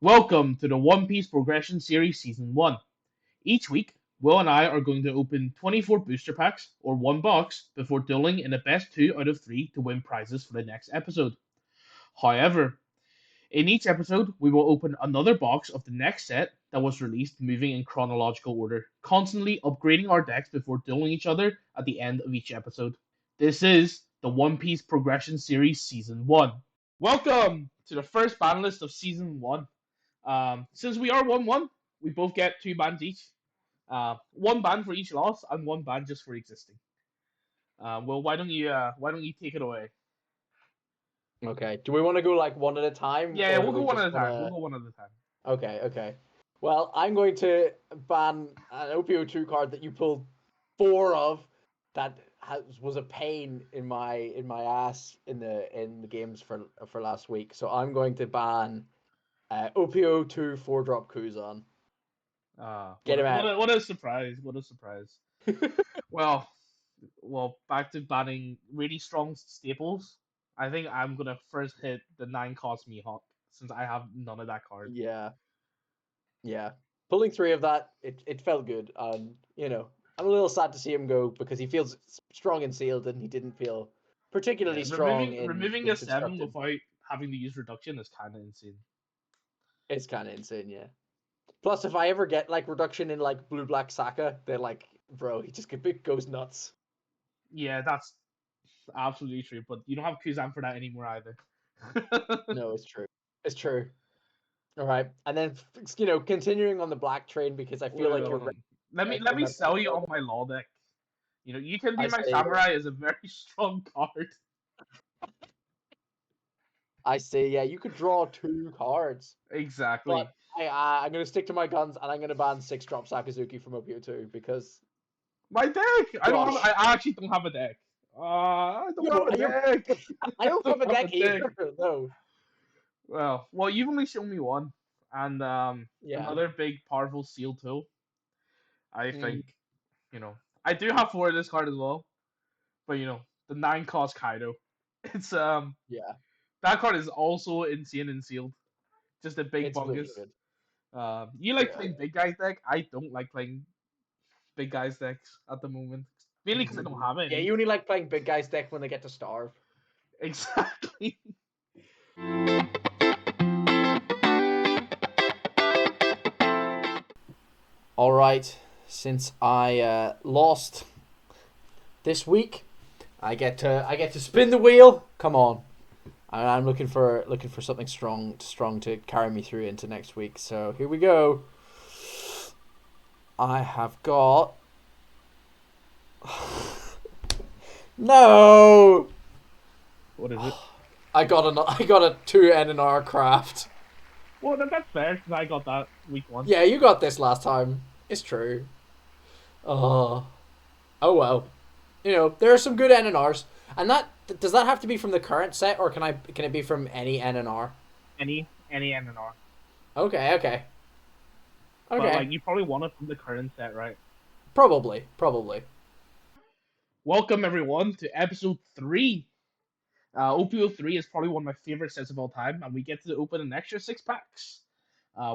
Welcome to the One Piece Progression Series Season 1. Each week, Will and I are going to open 24 booster packs, or one box, before dueling in the best 2 out of 3 to win prizes for the next episode. However, in each episode, we will open another box of the next set that was released moving in chronological order, constantly upgrading our decks before dueling each other at the end of each episode. This is the One Piece Progression Series Season 1. Welcome to the first Banlist of Season 1. Since we are 1-1, we both get 2 bans each. One ban for each loss and one ban just for existing. Well, why don't you take it away? Okay. Do we want to go like one at a time, Yeah, or do we'll go we one just at a want time. We'll to? go one at a time. Okay. Well, I'm going to ban an OP02 card that you pulled four of. That was a pain in my ass in the games for last week. So I'm going to ban OP02 4-drop Kuzan. What Get a, him what out. a what a surprise! What a surprise! Well, back to banning really strong staples. I think I'm gonna first hit the 9 cost Mihawk since I have none of that card. Yeah, yeah. Pulling three of that, it felt good. I'm a little sad to see him go because he feels strong and sealed, and he didn't feel Yeah, particularly strong in removing in a 7 constructed. without having to use reduction is kind of insane. It's kind of insane, yeah. Plus, if I ever get like reduction in like blue black Saka, they're like, bro, he just goes nuts. Yeah, that's absolutely true, but you don't have Kuzan for that anymore either. No, it's true. It's true. All right, and then continuing on the black train because I feel Wait, like hold you're on. Let me remember. sell you on my law deck. You can be I my say, samurai is a very strong card. I say, yeah, you could draw two cards. But Exactly. I'm going to stick to my guns and I'm going to ban 6-drop Sakazuki from OPO2 because, My deck. I don't have. gosh, I actually don't have a deck. I don't yo, have a deck. I I don't don't have a have a deck deck. either. No. Well, you've only shown me one, and Yeah. another big powerful seal tool. I Mm, think you know I do have 4 of this card as well, but the 9 cost Kaido. It's yeah. That card is also insane and sealed. Just a big It's really bungus. good. You like Yeah. playing big guys deck? I don't like playing big guys decks at the moment. Mainly because I don't have Yeah, any. you only like playing big guys deck when they get to starve. Exactly. All right. Since I lost this week, I get to spin the wheel. Come on. I'm looking for something strong to carry me through into next week. So here we go. I have got no. What is it? I got a 2 NR craft. Well, that's fair because I got that week 1. Yeah, you got this last time. It's true. Oh, oh well. There are some good NNRs, and that does that have to be from the current set, or can it be from any NNR? Any MNR. Okay. But Okay. like you probably want it from the current set, right? Probably. Welcome everyone to episode 3. OP03 is probably one of my favorite sets of all time, and we get to open an extra 6 packs.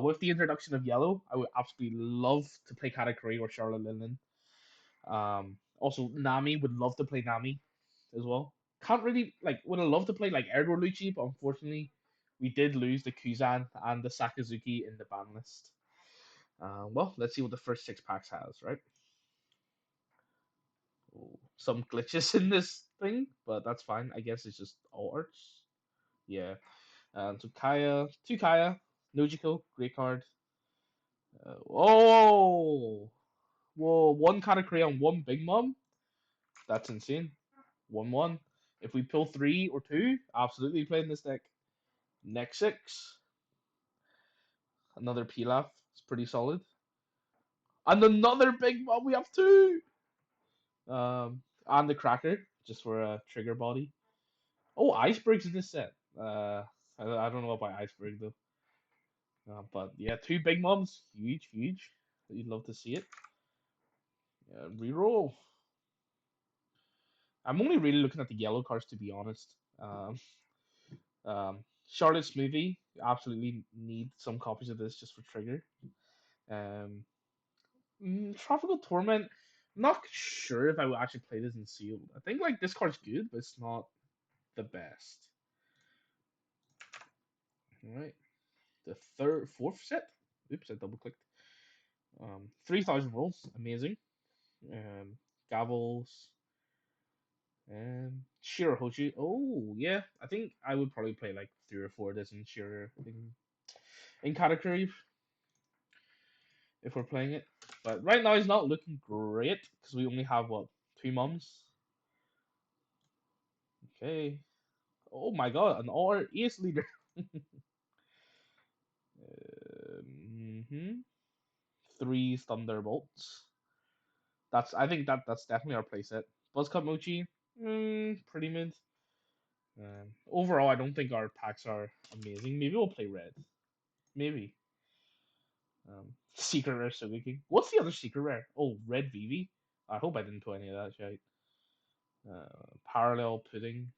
With the introduction of Yellow, I would absolutely love to play Katakuri or Charlotte Linen. Also, Nami would love to play Nami as well. Can't really would have loved to play like Ergo Lucci, but unfortunately, we did lose the Kuzan and the Sakazuki in the ban list. Well, let's see what the first 6 packs has, right? Oh, some glitches in this thing, but that's fine. I guess it's just all arts. Yeah. So Kaya, 2 Kaya, Nojiko, great card. Oh, whoa, 1 Katakuri on 1 Big Mom. That's insane. 1-1. If we pull 3 or 2, absolutely playing this deck. Next 6. Another Pilaf. It's pretty solid. And another Big Mom. We have 2. And the Cracker, just for a trigger body. Oh, Iceberg's in this set. I don't know about Iceberg though. But yeah, 2 Big Moms. Huge. You'd love to see it. Reroll. I'm only really looking at the yellow cards to be honest. Um, Charlotte Smoothie. Absolutely need some copies of this just for Trigger. Um, Tropical Torment. Not sure if I will actually play this in sealed. I think like this card's good, but it's not the best. All right, the fourth set. Oops, I double clicked. 3,000 rolls, amazing. Um, Gavels, Shirahoshi. Oh yeah, I think I would probably play like 3 or 4 dozen Shira in category if we're playing it. But right now he's not looking great because we only have what 2 mums. Okay. Oh my god, an R ace leader. mm 3 thunderbolts. I think that's definitely our playset. Buzzcut Mochi, pretty mid. Overall, I don't think our packs are amazing. Maybe we'll play red. Maybe. Secret rare Suzuki. What's the other secret rare? Oh, red Vivi. I hope I didn't put any of that shit. Parallel pudding.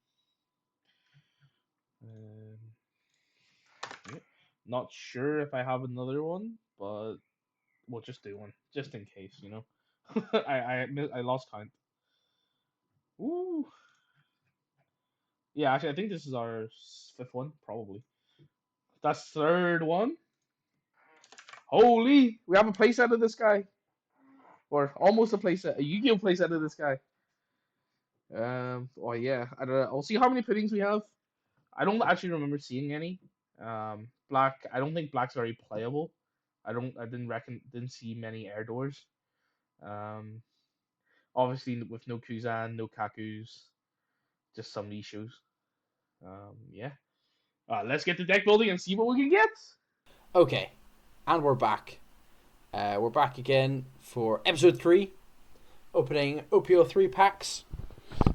Um, yeah. Not sure if I have another one, but we'll just do one just in case, you know. I lost count. Ooh. Yeah, actually, I think this is our fifth one, probably. That's third one. Holy, we have a playset of this guy, or almost a playset, a Yu-Gi-Oh playset of this guy. Oh yeah, I don't know. I'll see how many puddings we have. I don't actually remember seeing any. Black. I don't think black's very playable. I don't. I didn't see many air doors. Um, Obviously with no Kuzan, no Kakus, just some Rishus. Yeah. Let's get to deck building and see what we can get. Okay, and we're back. We're back again for episode 3, opening OP03 packs.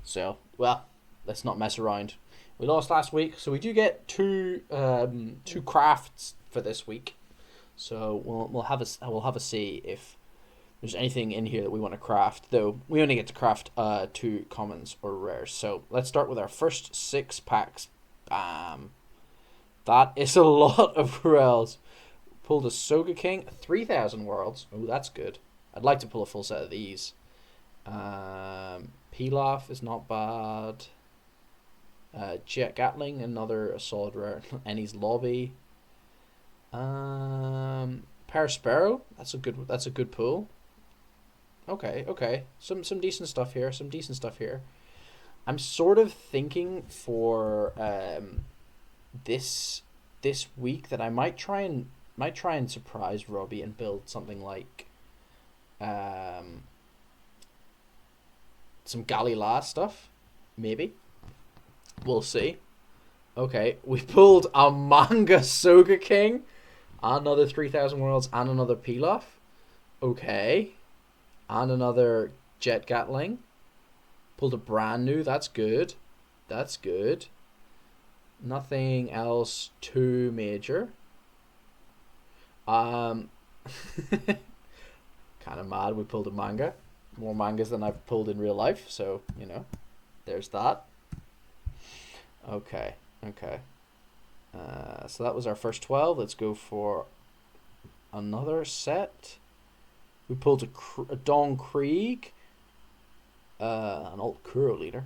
So, well, let's not mess around. We lost last week, so we do get two crafts for this week. So we'll have a see if there's anything in here that we want to craft. Though we only get to craft 2 commons or rares. So let's start with our first 6 packs. Bam. That is a lot of rails. Pulled a Soga King, 3,000 worlds. Oh, that's good. I'd like to pull a full set of these. Pilaf is not bad. Jet Gatling, another solid rare. Ennie's Lobby. Parasparrow, that's a good pull. Okay. Some decent stuff here. I'm sort of thinking for this week that I might try and surprise Robbie and build something like some Galila stuff, maybe. We'll see. Okay, we pulled a Manga Soga King, another 3,000 worlds, and another Pilaf. Okay, and another Jet Gatling. Pulled a brand new. That's good. Nothing else too major. Kind of mad we pulled a manga. More mangas than I've pulled in real life, so, you know, there's that. Okay. So that was our first 12. Let's go for another set. We pulled a Don Krieg, an alt Kuro leader,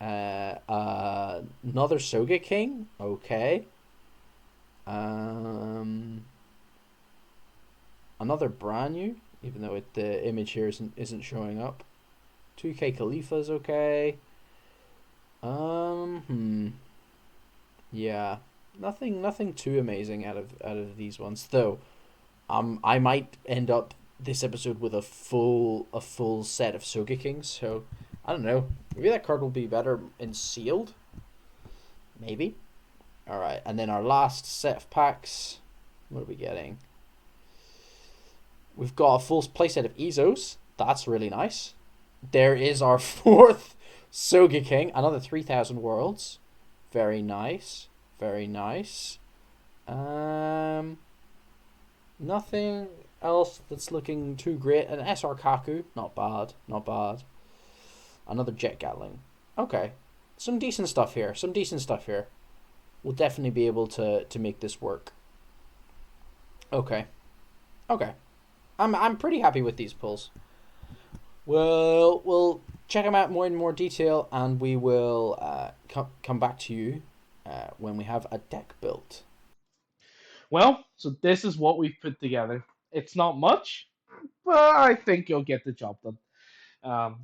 another Soga King. Okay. Another brand new, even though the image here isn't showing up. 2K Khalifa's okay. Yeah, nothing too amazing out of these ones, though. I might end up this episode with a full set of Soga Kings, so I don't know. Maybe that card will be better in sealed. Maybe. All right, and then our last set of packs. What are we getting? We've got a full playset of Ezos. That's really nice. There is our 4th Soga King, another 3,000 worlds. Very nice. Nothing else that's looking too great. An SR Kaku, not bad. Another Jet Gatling. Okay. Some decent stuff here. we'll definitely be able to make this work. Okay. Okay. I'm pretty happy with these pulls. We'll check them out more in more detail, and we will come back to you when we have a deck built. Well, so this is what we've put together. It's not much, but I think you'll get the job done.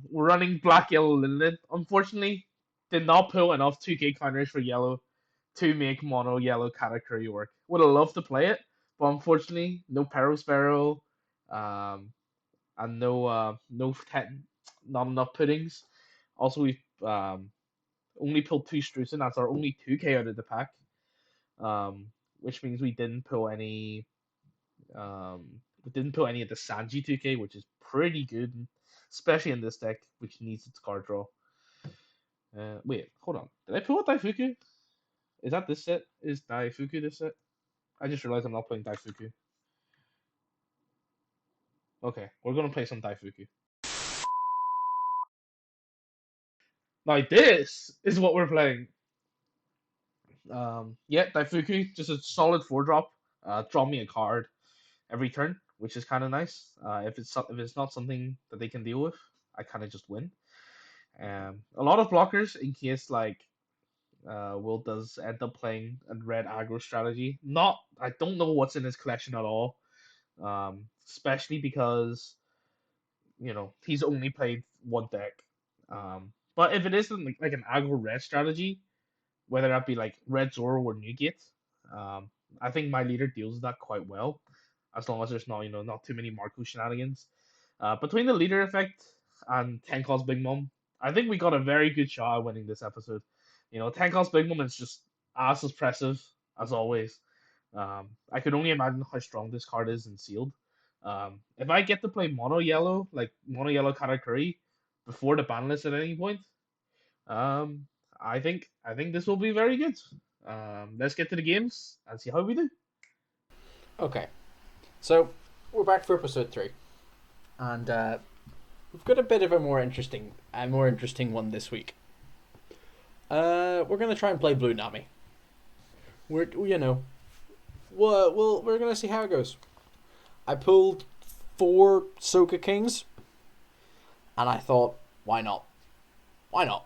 We're running black, yellow, Linded. Unfortunately, did not pull enough 2K counters for yellow to make mono yellow Katakuri work. Would have loved to play it, but unfortunately, no Perospero, um, and not enough puddings. Also, we've only pulled two Strucin. That's our only 2K out of the pack, which means we didn't pull any of the Sanji 2K, which is pretty good, especially in this deck, which needs its card draw. Wait, hold on. Did I pull a Daifuku? Is that this set? Is Daifuku this set? I just realized I'm not playing Daifuku. Okay, we're gonna play some Daifuku. Now this is what we're playing. Yeah, Daifuku, just a solid 4-drop. Draw me a card every turn, which is kind of nice. If it's not something that they can deal with, I kind of just win. A lot of blockers in case like Will does end up playing a red aggro strategy. I don't know what's in his collection at all. Especially because he's only played one deck. But if it isn't like an aggro red strategy, whether that be like red Zoro or Nugget, um, I think my leader deals with that quite well, as long as there's not too many Marco shenanigans. Between the leader effect and Tenkov's Big Mom, I think we got a very good shot at winning this episode. Tenkov's Big Mom is just as impressive as always. I could only imagine how strong this card is in sealed. If I get to play mono yellow, like mono yellow Katakuri, before the ban list at any point, um, I think this will be very good. Let's get to the games and see how we do. Okay. So we're back for episode 3, and we've got a bit of a more interesting one this week. We're gonna try and play Blue Nami. We're gonna see how it goes. I pulled 4 Soka Kings, and I thought, why not? Why not?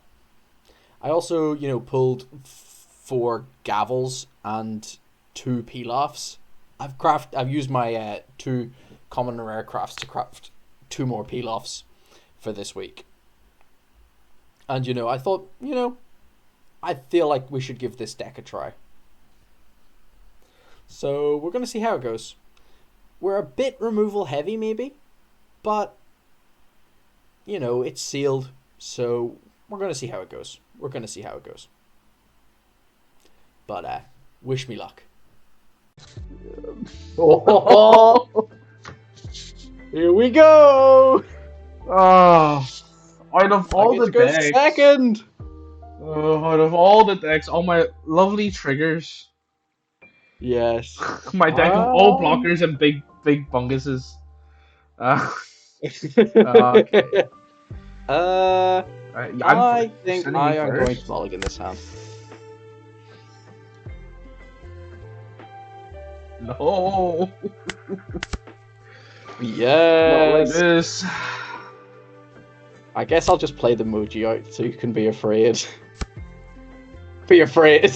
I also pulled 4 Gavels and 2 Pilafs. I've used my 2 common and rare crafts to craft 2 more Pilafs for this week. And I thought, I feel like we should give this deck a try. So we're gonna see how it goes. We're a bit removal heavy maybe, but it's sealed, so we're gonna see how it goes. But wish me luck. Oh, Here we go! out of all the decks, second! out of all the decks, all my lovely triggers, Yes. my deck of all blockers and big bunguses. Okay. I think sending me I am going first. to mulligan this hand. No, not like Yes! this. I guess I'll just play the Muji out so you can be afraid. Be afraid.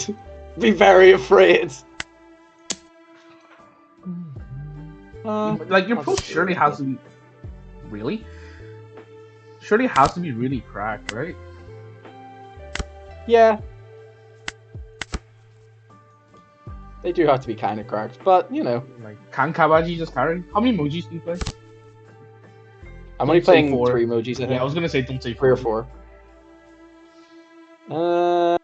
Be very afraid. Like your post surely has to be really really cracked, right? Yeah. They do have to be kind of cracked, but Like, can Kabaji just carry? How many emojis do you play? I'm only Don't say playing 4. 3 emojis, I think. Yeah, I was gonna say don't say 3 or 4. 4.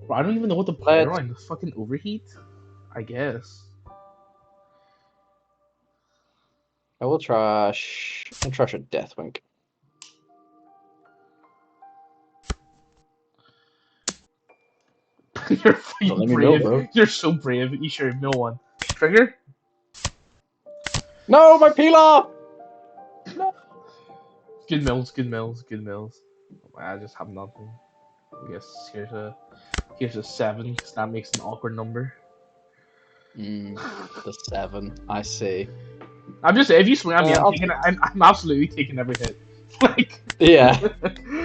Bro, I don't even know what to play around. The fucking overheat? I guess. I will trash a Deathwink. You're brave. Bro. You're so brave. You sure mill one. Trigger? No, my Pilaf! No. Good mills. I just have nothing. I guess here's a 7 because that makes an awkward number. The 7. I see. I'm just if you swing at me, I'll I'm absolutely taking every hit. Like, Yeah.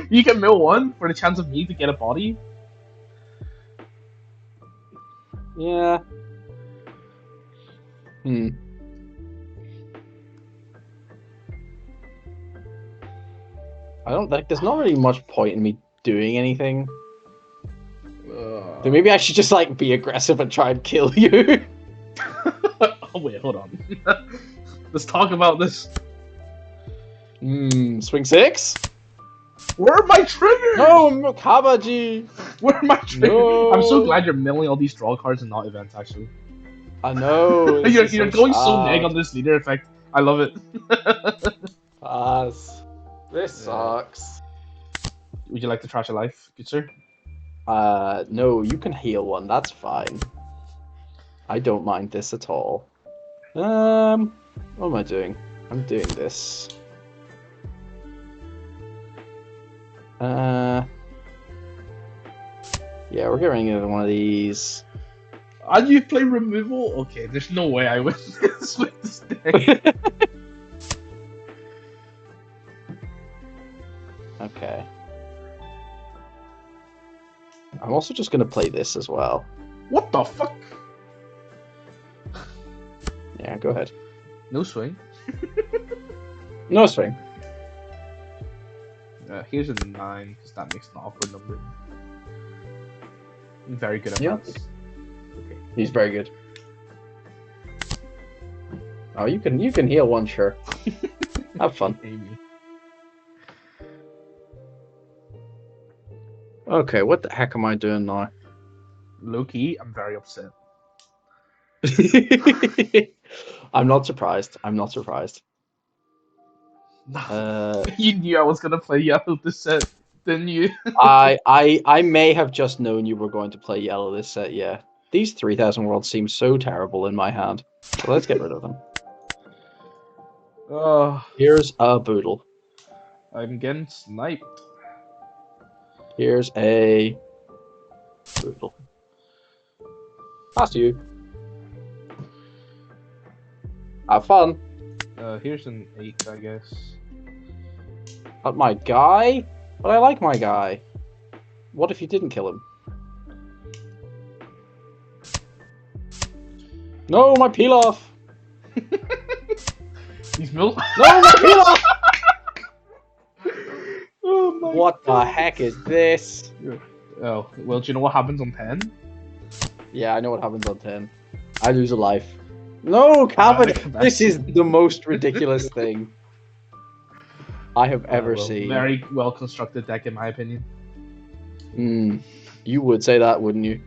you can mill 1 for the chance of me to get a body. Yeah. I don't think there's not really much point in me doing anything. Then maybe I should just like be aggressive and try and kill you. Oh wait, hold on. Let's talk about this. Swing 6? Where are my triggers? No, Kabaji! Where are my triggers? No. I'm so glad you're milling all these draw cards and not events, actually. I know. You're going so neg on this leader effect. I love it. Pass. This sucks. Would you like to trash a life, good sir? No, you can heal 1. That's fine. I don't mind this at all. What am I doing? I'm doing this. Yeah, we're getting rid of one of these. And you play removal? Okay, there's no way I win this with this deck. Okay. I'm also just gonna play this as well. What the fuck? Yeah, go ahead. No swing. No swing. Here's a 9 because that makes an awkward number. Very good at Yeah. that. Okay. He's very good. Oh, you can heal 1, sure. Have fun. Amy. Okay, what the heck am I doing now? Low key, I'm very upset. I'm not surprised. I'm not surprised. You knew I was gonna play yellow this set, didn't you? I may have just known you were going to play yellow this set, yeah. These 3000 worlds seem so terrible in my hand. So let's get rid of them. Here's a boodle. I'm getting sniped. Here's a boodle. Pass to you. Have fun. Here's an 8, I guess. But my guy? But I like my guy. What if you didn't kill him? No, my peel off! He's milk. No, my peel off! Oh my What God. the heck is this? Oh, well, do you know what happens on 10? Yeah, I know what happens on 10. I lose a life. No, Calvin! This is the most ridiculous thing I have ever seen. Very well constructed deck, in my opinion. You would say that, wouldn't you?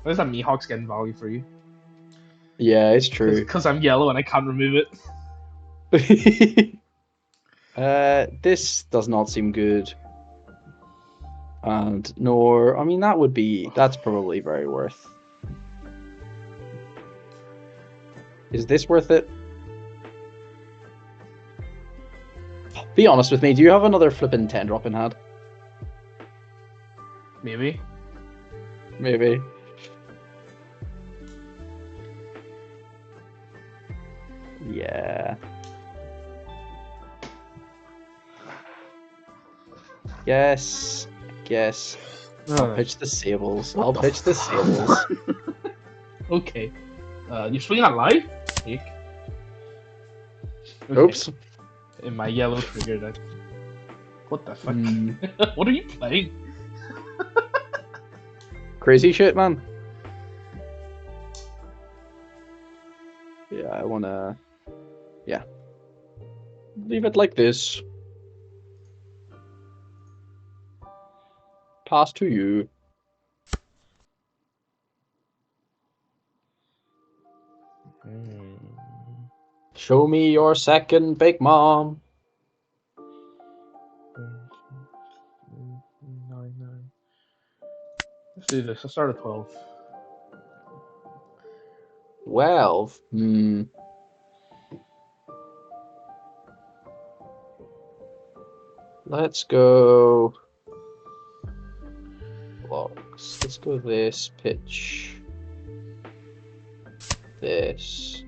Where's that Mihawk's getting value for you? Yeah, it's true. Because I'm yellow and I can't remove it. This does not seem good. And nor, I mean, that's probably very worth. Is this worth it? Be honest with me, do you have another flippin' 10-drop in hand? Maybe. Maybe. Yeah. Yes. I'll pitch the sables. Okay. You're swinging at live? Take. Okay. Oops. In my yellow trigger deck. What the fuck? What are you playing? Crazy shit, man. Yeah, I wanna... Yeah. Leave it like this. Pass to you. Show me your second Big Mom. 9. Let's do this. Let's start at 12. 12? Let's go. Blocks. Let's go this pitch. This.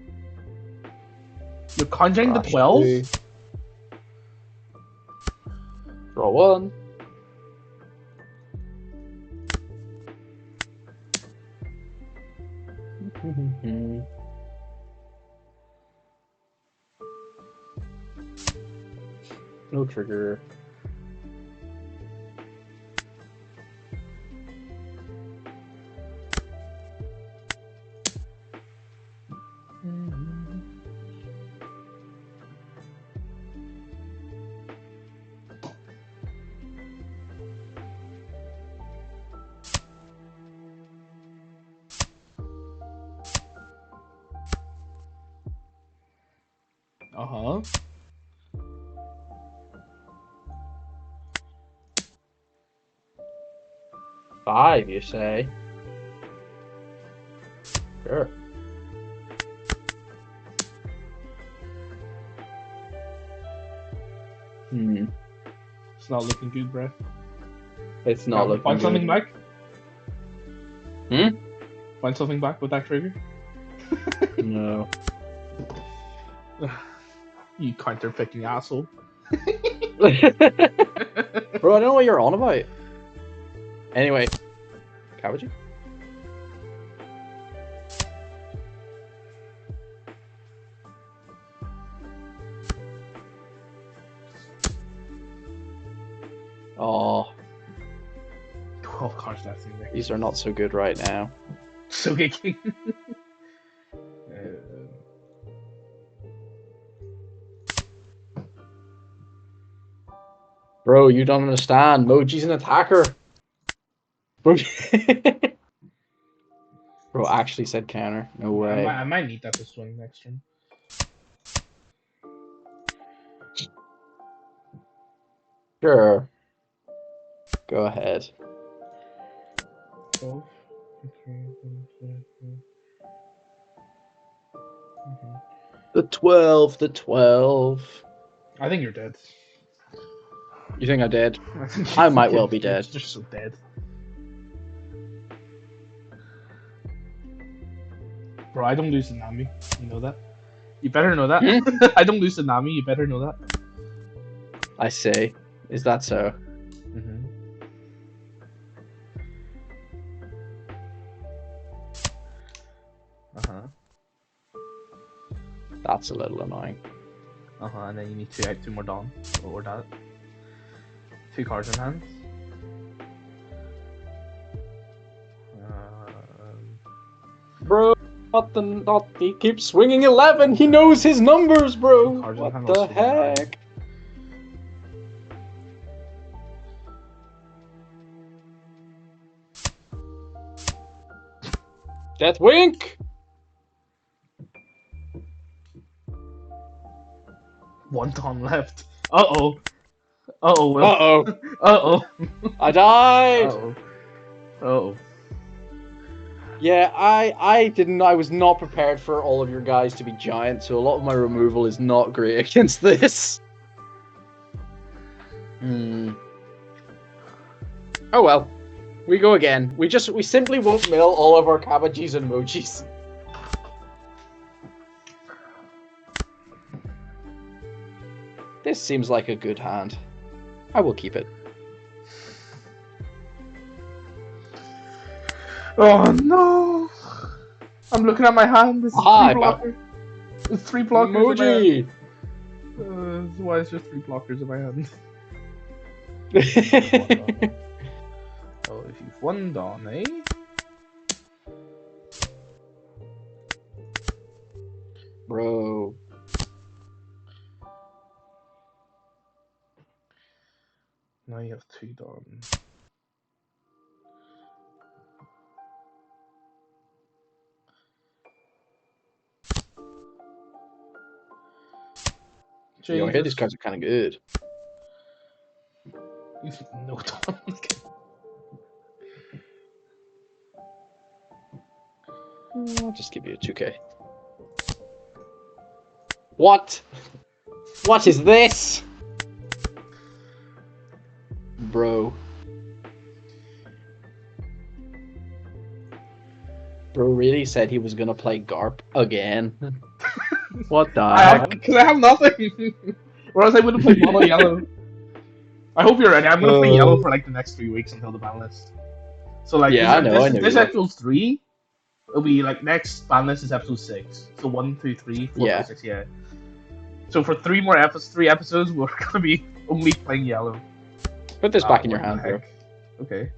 You're conjuring the Crash 12? 2. Draw 1. No trigger. Uh-huh. Five, you say? Sure. It's not looking good, bro. It's not looking Find good. something back? Hmm? Find something back with that trigger? No. You counter-picking asshole. Bro, I don't know what you're on about. Anyway, cabbage? Oh, 12 cards left in there. these are not so good right now. So kicking. Bro, you don't understand. Moji's an attacker. Bro, Bro actually said counter. No way. I might need that to swing next turn. Sure. Go ahead. 12. The 12, the 12. I think you're dead. You think I'm dead? I might well be dead. You're just so dead. Bro, I don't lose Tsunami. You know that? You better know that. I don't lose Tsunami. You better know that. I say. Is that so? Mm-hmm. Uh-huh. That's a little annoying. Uh-huh, and then you need to add 2 more Dawn. Or that. 2 cards in hand. Bro, he keeps swinging 11. He knows his numbers, bro. What the heck? Death Wink. 1 Dawn left. Uh-oh. Uh-oh, Will. Uh-oh. Uh-oh. I died. Uh-oh. Uh-oh. Yeah, I was not prepared for all of your guys to be giant, so a lot of my removal is not great against this. Oh well. We go again. We simply won't mill all of our cabbages and mojis. This seems like a good hand. I will keep it. Oh no! I'm looking at my hand. This is 3 blockers. It's 3 blockers. Moji! Why is there 3 blockers in my hand? Oh, if you've 1 Dawn, eh? Bro. Now you have 2 Dawn. Yo, I hear these cards are kind of good. No Dawn. I'll just give you a 2k. What? What is this? bro. Bro really said he was gonna play Garp again. What the heck? Because I have nothing. Or else I would have played mono yellow. I hope you're ready. I'm gonna play yellow for like the next 3 weeks until the ban list. So like Yeah, I know this you will. episode 3. It'll be like next ban list is episode 6. So 1, 2, 3, 4, Yeah. 5, 6. Yeah. So for 3 episodes, we're gonna be only playing yellow. Put this back in your What the hand, bro. heck? Okay.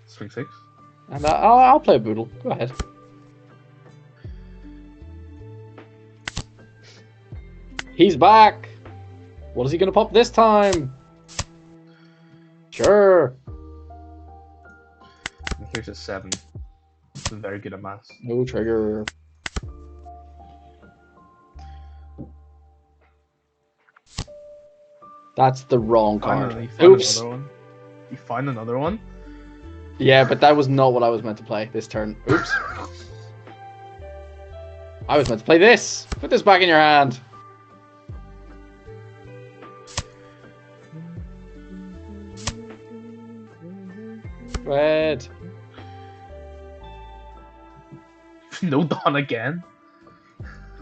Swing 6. And I'll play a Boodle. Go ahead. He's back. What is he gonna pop this time? Sure. And here's a 7. It's a very good amass. No trigger. That's the wrong card. Finally, found Oops. another one. You find another one? Yeah, but that was not what I was meant to play this turn. Oops. I was meant to play this. Put this back in your hand. Go ahead. No Dawn again?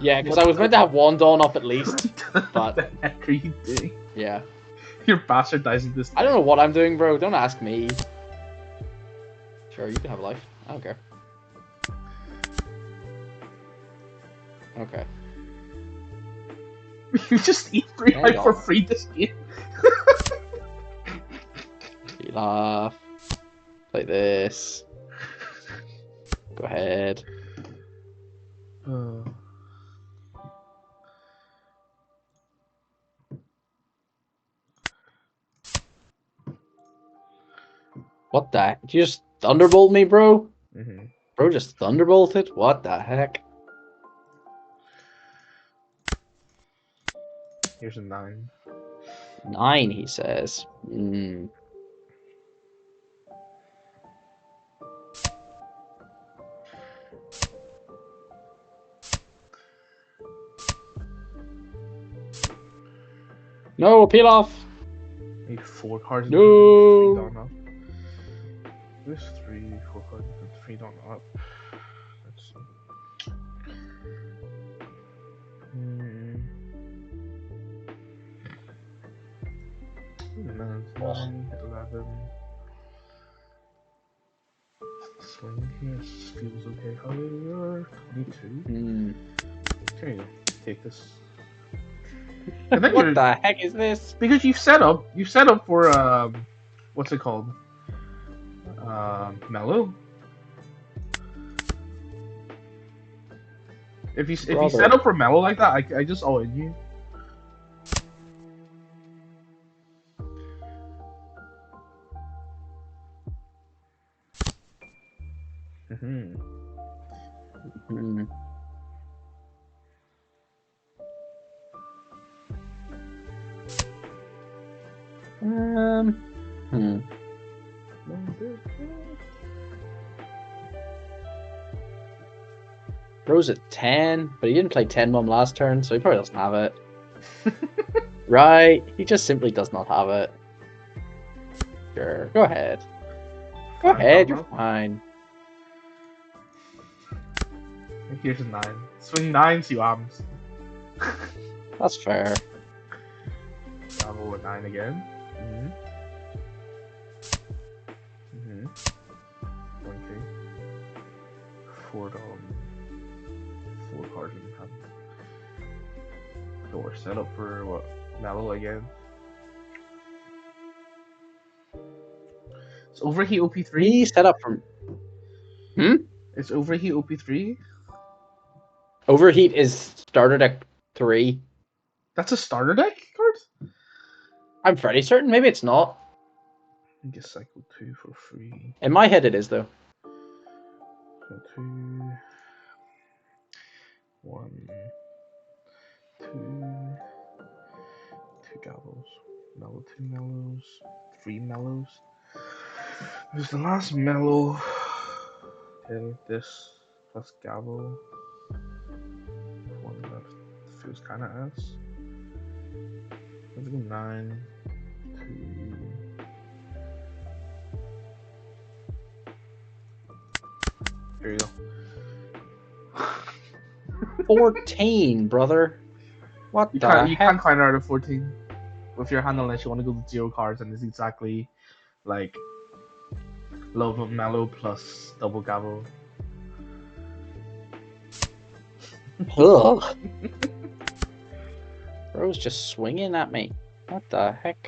Yeah, because I was meant to have one Dawn up at least. What But the heck are you doing? yeah. You're bastardizing this. I don't know what I'm doing, bro. Don't ask me. Sure, you can have a life. I don't care. Okay. You just eat 3 Hang life for on. free this game. You laugh. Play this. Go ahead. What the heck? Did you just thunderbolt me, bro? Mm-hmm. Bro just thunderbolted? What the heck? Here's a 9. 9, he says. Hmm. No, peel off. Need 4 cards. in No. hand, 3 down up. There's 3, 4 cards, and 3 down up. Let's see. 9, 10, 11. Swing here feels okay. However, 22. Hmm. Here you go. Take this. And then What the heck is this? because you've set up for what's it called? Mellow. If you set up for mellow like that, I just all in you. Mm-hmm. Hmm. Hmm. Bro's at 10, but he didn't play 10-1 last turn, so he probably doesn't have it. Right, he just simply does not have it. Sure, go ahead. Go ahead, you're fine. Here's a 9. Swing 9, see what happens. That's fair. Bravo with 9 again. Mm-hmm. Mm-hmm. 1K. 4 down. 4 cards in hand. Door set up for what? Mellow again. It's overheat OP3. He set up from. It's overheat OP3. Overheat is starter deck 3. That's a starter deck card? I'm pretty certain. Maybe it's not. I guess cycle 2 for free. In my head, it is, though. So 2. 1. 2. 2 gavels. Mellow 2 mellows. 3 mellows. There's the last mellow. Okay, this plus gavel. 1 left. Feels kind of ass. Let's go 9. 2. Here you go. 14, brother. What You the can't heck? find out of 14 with your hand unless you want to go to 0 cards, and it's exactly like Love of Mellow plus double gavel. Ugh. Bro's just swinging at me. What the heck?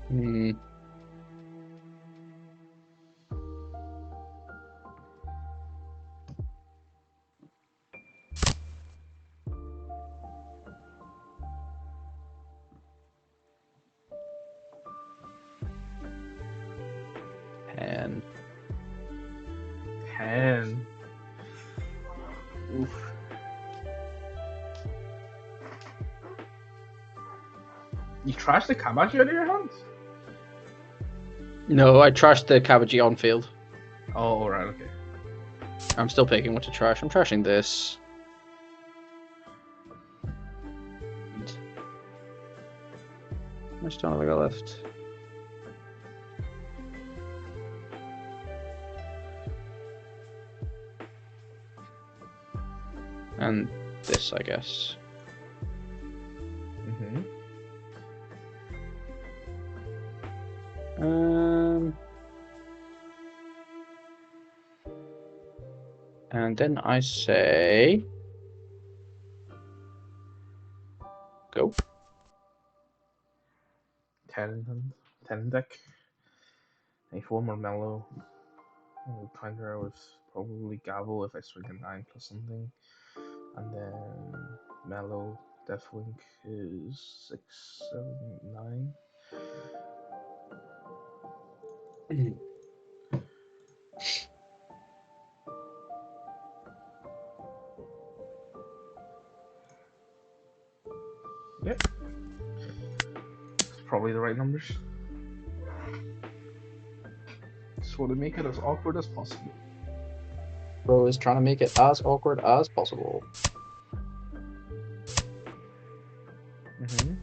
Hmm. And 10. Oof. You trashed the Kamachi out of your hands? no, I trashed the Cabbagey on field. Oh, alright, okay. I'm still picking what to trash. I'm trashing this. How much time have I got left? And this, I guess. Mm-hmm. And then I say, go. 10 in hand. 10 in deck. A 4 more mellow. I'll counter with probably gavel if I swing a 9 plus something. And then mellow Deathwing is 6, 7, 9. Yep. It's probably the right numbers. Just want to make it as awkward as possible. Bro is trying to make it as awkward as possible. Mm-hmm.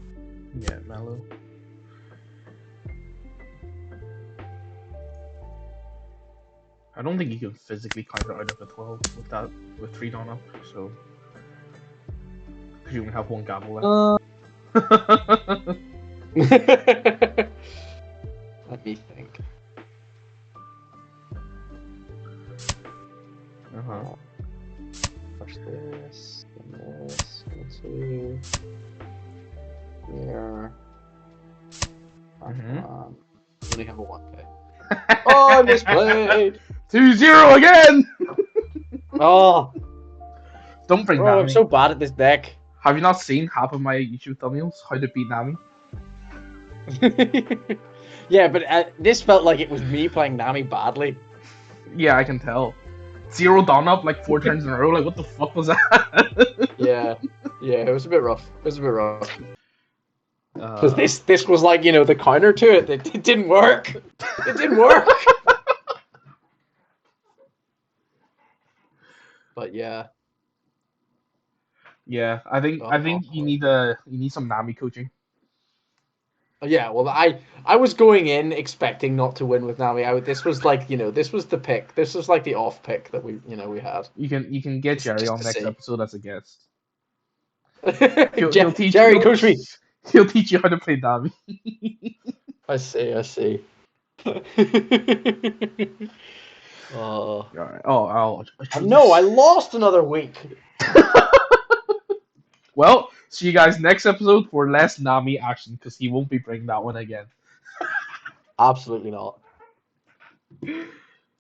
Yeah, mellow. I don't think you can physically counter out of a 12 with that, with 3 down up, so. Because you only have 1 gavel left. Let me think. Uh-huh. Push this, and this, and 2. Here. Mhm. Only have a 1K. Oh, I misplayed! 2-0 again! Oh, Don't bring bro, Nami. I'm so bad at this deck. Have you not seen half of my YouTube thumbnails? How to beat Nami? Yeah, but this felt like it was me playing Nami badly. Yeah, I can tell. 0 down up like 4 turns in a row. Like, what the fuck was that? Yeah, it was a bit rough. Because Uh, this was like, the counter to it. It didn't work. It didn't work. But yeah. yeah, I think you need some Nami coaching. Yeah, well, I was going in expecting not to win with Nami. This was like, this was the pick. This was like the off pick that we had. You can get Jerry Just on to next see. episode as a guest. He'll teach Jerry, coach me. He'll teach you how to play Nami. I see. Oh. Alright. Oh, No, I lost another week. Well, see you guys next episode for less Nami action because he won't be bringing that one again. Absolutely not.